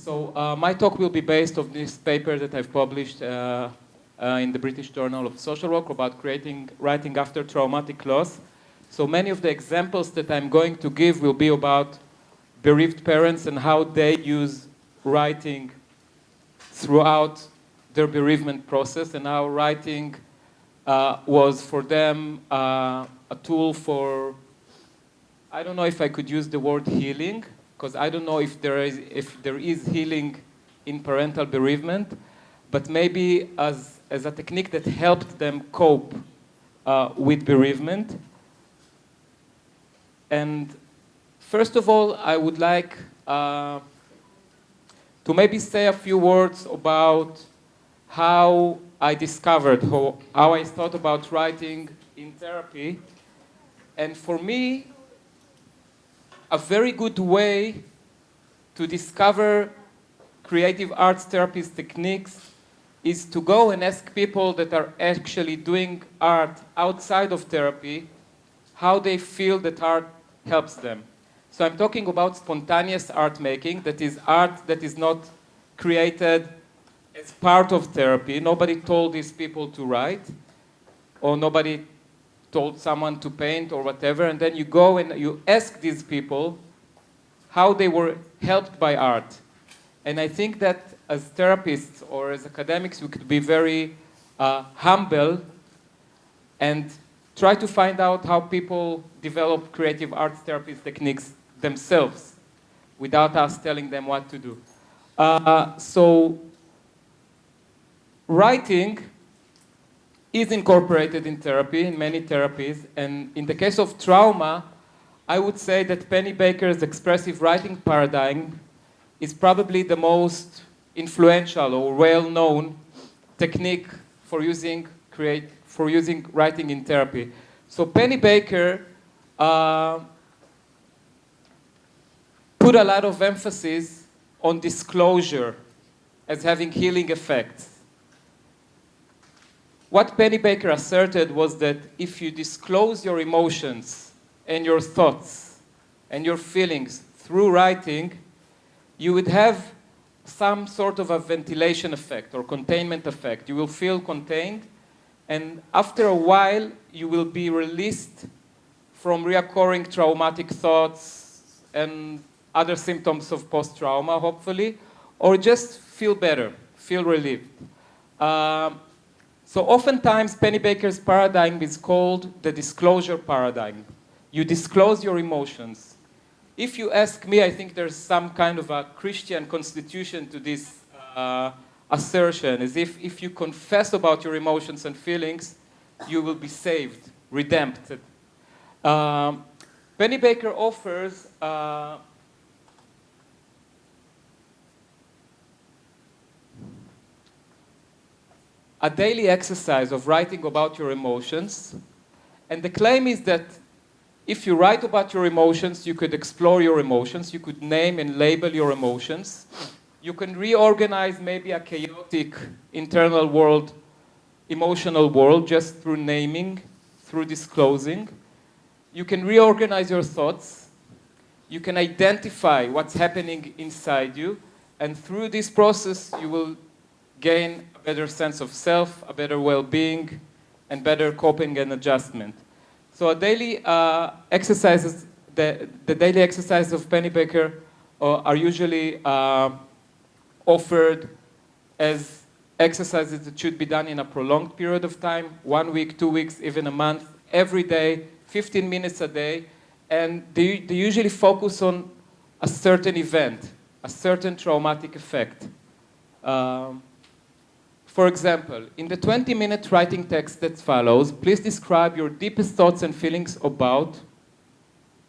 So my talk will be based on this paper that I've published in the British Journal of Social Work about writing after traumatic loss. So many of the examples that I'm going to give will be about bereaved parents and how they use writing throughout their bereavement process, and how writing was for them a tool for, I don't know if I could use the word healing, because I don't know if there is healing in parental bereavement, but maybe as a technique that helped them cope with bereavement. And first of all, I would like to maybe say a few words about how I discovered, how I thought about writing in therapy. And for me, a very good way to discover creative arts therapist techniques is to go and ask people that are actually doing art outside of therapy how they feel that art helps them. So I'm talking about spontaneous art making, that is art that is not created as part of therapy. Nobody told these people to write, or nobody told someone to paint or whatever, and then you go and you ask these people how they were helped by art. And I think that as therapists or as academics, we could be very humble and try to find out how people develop creative arts therapy techniques themselves without us telling them what to do. So writing is incorporated in therapy, in many therapies, and in the case of trauma, I would say that Penny Baker's expressive writing paradigm is probably the most influential or well-known technique for using writing in therapy. So Penny Baker put a lot of emphasis on disclosure as having healing effects. What Penny Baker asserted was that if you disclose your emotions and your thoughts and your feelings through writing, you would have some sort of a ventilation effect or containment effect. You will feel contained, and after a while, you will be released from reoccurring traumatic thoughts and other symptoms of post-trauma, hopefully, or just feel better, feel relieved. So oftentimes, Penny Baker's paradigm is called the disclosure paradigm. You disclose your emotions. If you ask me, I think there's some kind of a Christian constitution to this assertion, as if you confess about your emotions and feelings, you will be saved, redempted. Penny Baker offers a daily exercise of writing about your emotions. And the claim is that if you write about your emotions, you could explore your emotions, you could name and label your emotions. You can reorganize maybe a chaotic internal world, emotional world, just through naming, through disclosing. You can reorganize your thoughts. You can identify what's happening inside you. And through this process, you will gain a better sense of self, a better well-being, and better coping and adjustment. So a daily exercises, the daily exercises of Penny Baker are usually offered as exercises that should be done in a prolonged period of time, 1 week, 2 weeks, even a month, every day, 15 minutes a day, and they usually focus on a certain event, a certain traumatic effect. For example, in the 20-minute writing text that follows, please describe your deepest thoughts and feelings about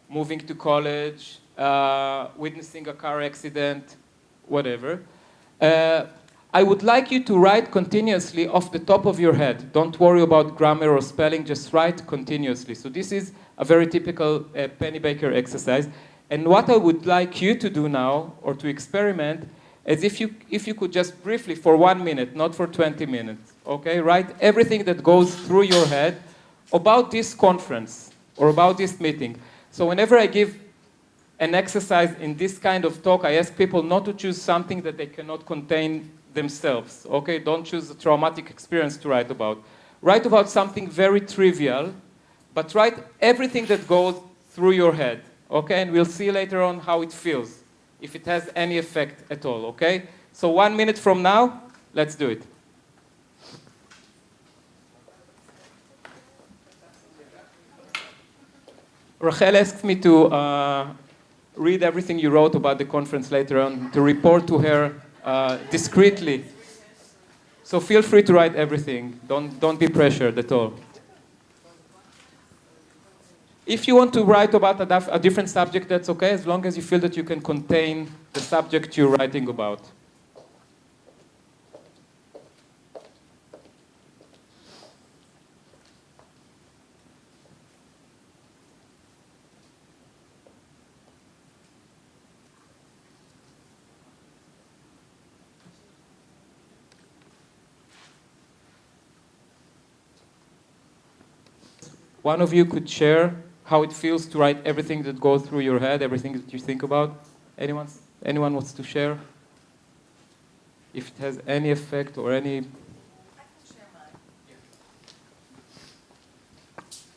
moving to college, witnessing a car accident, whatever. I would like you to write continuously off the top of your head. Don't worry about grammar or spelling, just write continuously. So this is a very typical Penny Baker exercise. And what I would like you to do now, or to experiment, is if you could just briefly, for 1 minute, not for 20 minutes, okay, write everything that goes through your head about this conference or about this meeting. So whenever I give an exercise in this kind of talk. I ask people not to choose something that they cannot contain themselves. Okay, don't choose a traumatic experience to write about. Write about something very trivial, but write everything that goes through your head. Okay, and we'll see later on how it feels, if it has any effect at all. Okay, so 1 minute from now, let's do it. Rachel asked me to read everything you wrote about the conference later on, to report to her discreetly. So feel free to write everything. Don't be pressured at all. If you want to write about a different subject, that's okay, as long as you feel that you can contain the subject you're writing about. One of you could share how it feels to write everything that goes through your head, everything that you think about. Anyone wants to share? If it has any effect or any... I can share mine.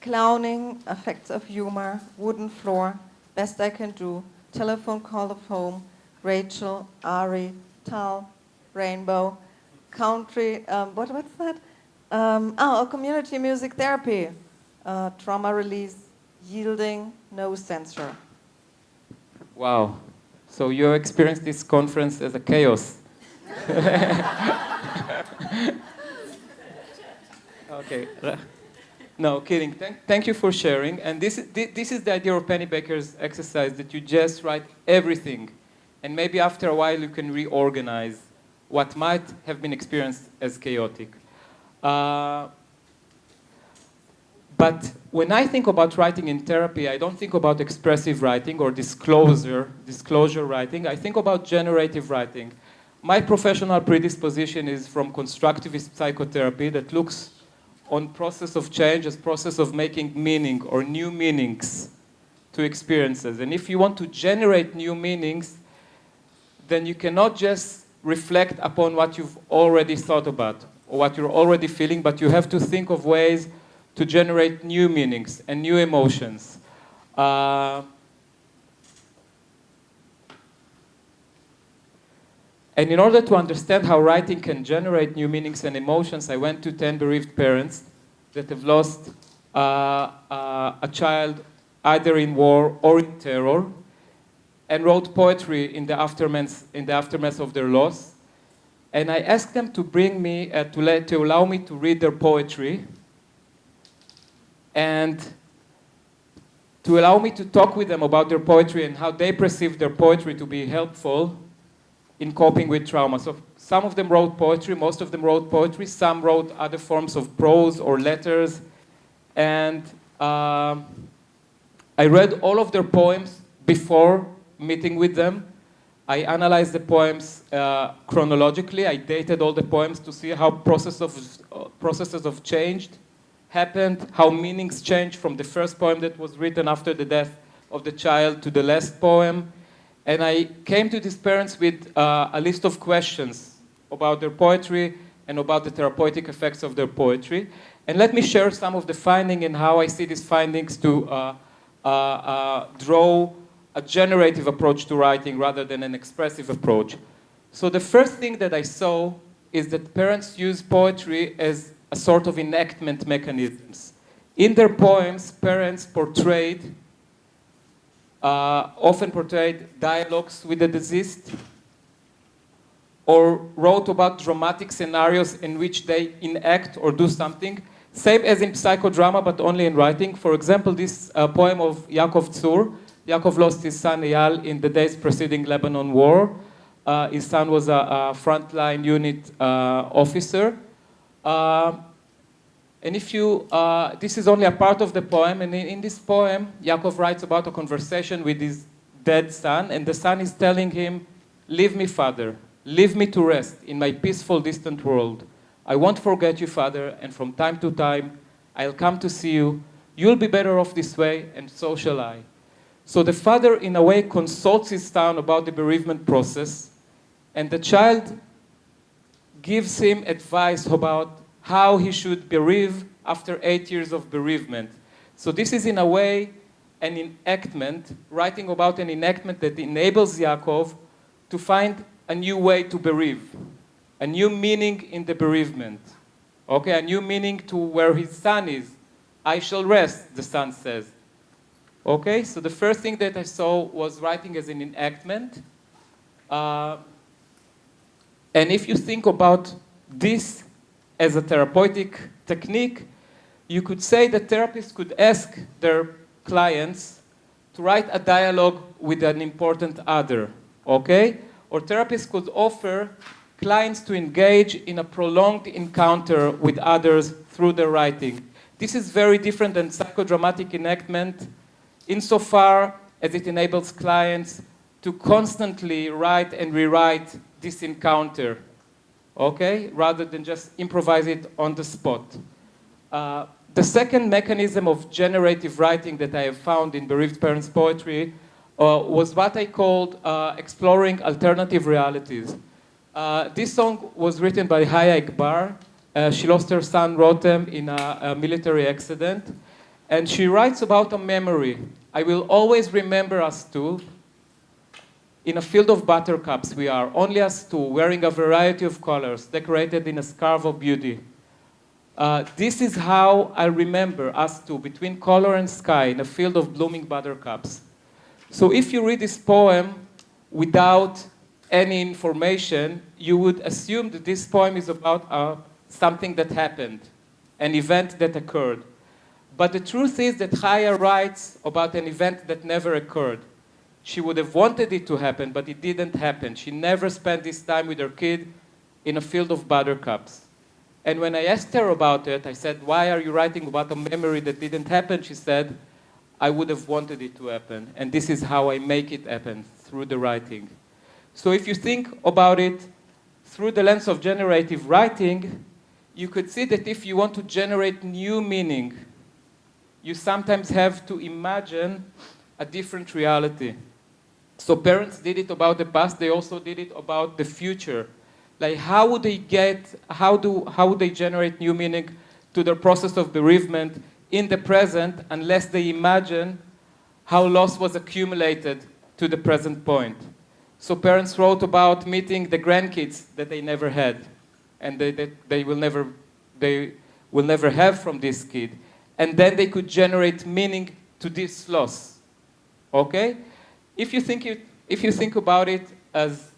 Clowning, effects of humor, wooden floor, best I can do, telephone call of home, Rachel, Ari, Tal, rainbow, country, what's that? Community music therapy, trauma release, yielding, no censor. Wow. So you experienced this conference as a chaos. Okay. No, kidding. Thank you for sharing. And this is the idea of Penny Baker's exercise, that you just write everything. And maybe after a while you can reorganize what might have been experienced as chaotic. But when I think about writing in therapy, I don't think about expressive writing or disclosure writing. I think about generative writing. My professional predisposition is from constructivist psychotherapy that looks on process of change as process of making meaning or new meanings to experiences. And if you want to generate new meanings, then you cannot just reflect upon what you've already thought about or what you're already feeling, but you have to think of ways to generate new meanings and new emotions. And in order to understand how writing can generate new meanings and emotions, I went to 10 bereaved parents that have lost a child either in war or in terror, and wrote poetry in the aftermath of their loss. And I asked them to bring me, to allow me to read their poetry, and to allow me to talk with them about their poetry and how they perceive their poetry to be helpful in coping with trauma. So some of them wrote poetry, most of them wrote poetry, some wrote other forms of prose or letters. And I read all of their poems before meeting with them. I analyzed the poems chronologically. I dated all the poems to see how processes of change happened, how meanings changed from the first poem that was written after the death of the child to the last poem. And I came to these parents with a list of questions about their poetry and about the therapeutic effects of their poetry. And let me share some of the findings and how I see these findings to draw a generative approach to writing rather than an expressive approach. So the first thing that I saw is that parents use poetry as a sort of enactment mechanisms. In their poems, parents often portrayed dialogues with the deceased, or wrote about dramatic scenarios in which they enact or do something, same as in psychodrama, but only in writing. For example, this poem of Yaakov Tzur. Yaakov lost his son Eyal in the days preceding Lebanon war. His son was a frontline unit officer. And if you, this is only a part of the poem, and in this poem, Yaakov writes about a conversation with his dead son, and the son is telling him, "Leave me, father, leave me to rest in my peaceful, distant world. I won't forget you, father, and from time to time, I'll come to see you. You'll be better off this way, and so shall I." So the father, in a way, consults his son about the bereavement process, and the child gives him advice about how he should bereave after 8 years of bereavement. So this is, in a way, an enactment, writing about an enactment that enables Yaakov to find a new way to bereave, a new meaning in the bereavement, okay, a new meaning to where his son is. I shall rest, the son says. Okay, so the first thing that I saw was writing as an enactment. And if you think about this as a therapeutic technique, you could say that therapists could ask their clients to write a dialogue with an important other, okay? Or therapists could offer clients to engage in a prolonged encounter with others through their writing. This is very different than psychodramatic enactment insofar as it enables clients to constantly write and rewrite this encounter, okay, rather than just improvise it on the spot. The second mechanism of generative writing that I have found in bereaved parents' poetry was what I called exploring alternative realities. This song was written by Haya Ekbar. She lost her son Rotem in a military accident, and she writes about a memory. I will always remember us two. In a field of buttercups we are, only us two, wearing a variety of colors, decorated in a scarf of beauty. This is how I remember us two, between color and sky, in a field of blooming buttercups. So if you read this poem without any information, you would assume that this poem is about something that happened, an event that occurred. But the truth is that Chaya writes about an event that never occurred. She would have wanted it to happen, but it didn't happen. She never spent this time with her kid in a field of buttercups. And when I asked her about it, I said, why are you writing about a memory that didn't happen? She said, I would have wanted it to happen. And this is how I make it happen, through the writing. So if you think about it through the lens of generative writing, you could see that if you want to generate new meaning, you sometimes have to imagine a different reality. So parents did it about the past, they also did it about the future. Like how would they generate new meaning to their process of bereavement in the present unless they imagine how loss was accumulated to the present point. So parents wrote about meeting the grandkids that they never had and they will never have from this kid. And then they could generate meaning to this loss. Okay? If you think about it as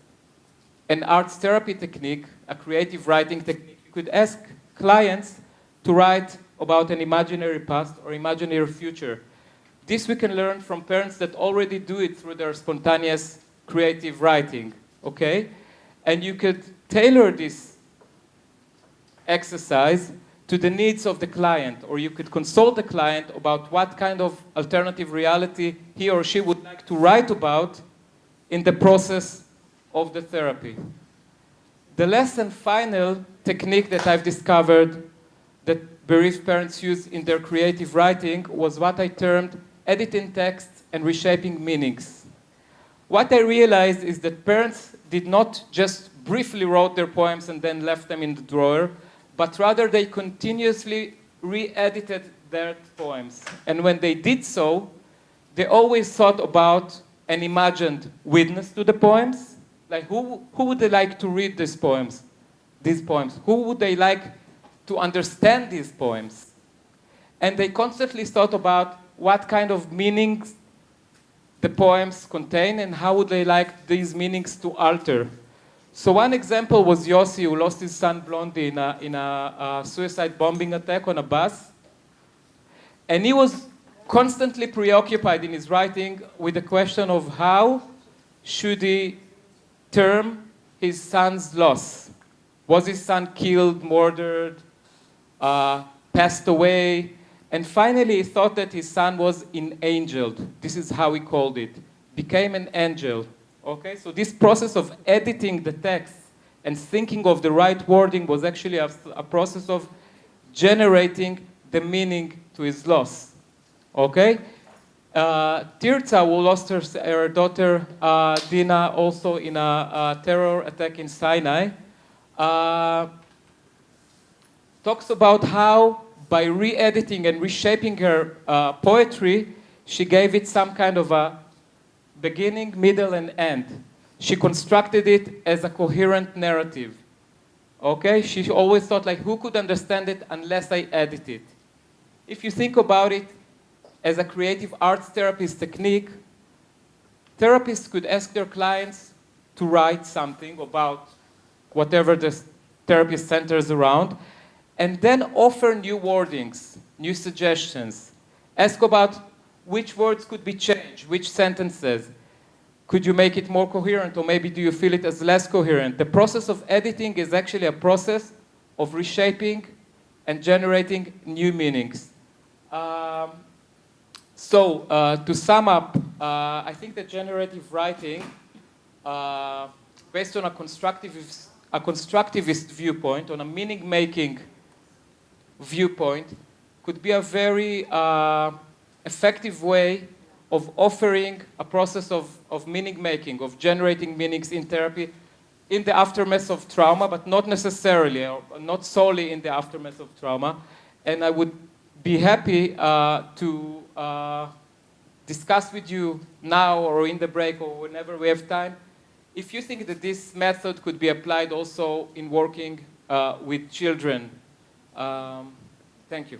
an arts therapy technique, a creative writing technique, you could ask clients to write about an imaginary past or imaginary future. This we can learn from parents that already do it through their spontaneous creative writing, okay? And you could tailor this exercise to the needs of the client, or you could consult the client about what kind of alternative reality he or she would like to write about in the process of the therapy. The last and final technique that I've discovered that bereaved parents use in their creative writing was what I termed editing text and reshaping meanings. What I realized is that parents did not just briefly wrote their poems and then left them in the drawer, but rather they continuously re-edited their poems. And when they did so, they always thought about an imagined witness to the poems. Like who would they like to read these poems? Who would they like to understand these poems? And they constantly thought about what kind of meanings the poems contain and how would they like these meanings to alter. So one example was Yossi, who lost his son Blondie in a suicide bombing attack on a bus. And he was constantly preoccupied in his writing with the question of how should he term his son's loss. Was his son killed, murdered, passed away? And finally he thought that his son was enangeled. This is how he called it. Became an angel. Okay, so this process of editing the text and thinking of the right wording was actually a process of generating the meaning to his loss. Okay? Tirza, who lost her daughter Dina also in a terror attack in Sinai, talks about how by re-editing and reshaping her poetry, she gave it some kind of a beginning, middle, and end. She constructed it as a coherent narrative. Okay? She always thought, like, who could understand it unless I edit it? If you think about it as a creative arts therapist technique, therapists could ask their clients to write something about whatever the therapist centers around, and then offer new wordings, new suggestions. Ask about which words could be changed, which sentences. Could you make it more coherent, or maybe do you feel it as less coherent? The process of editing is actually a process of reshaping and generating new meanings. To sum up, I think that generative writing, based on a constructivist viewpoint, on a meaning-making viewpoint, could be a very effective way of offering a process of meaning-making, of generating meanings in therapy in the aftermath of trauma, but not necessarily, or not solely in the aftermath of trauma. And I would be happy to discuss with you now or in the break or whenever we have time, if you think that this method could be applied also in working with children. Thank you.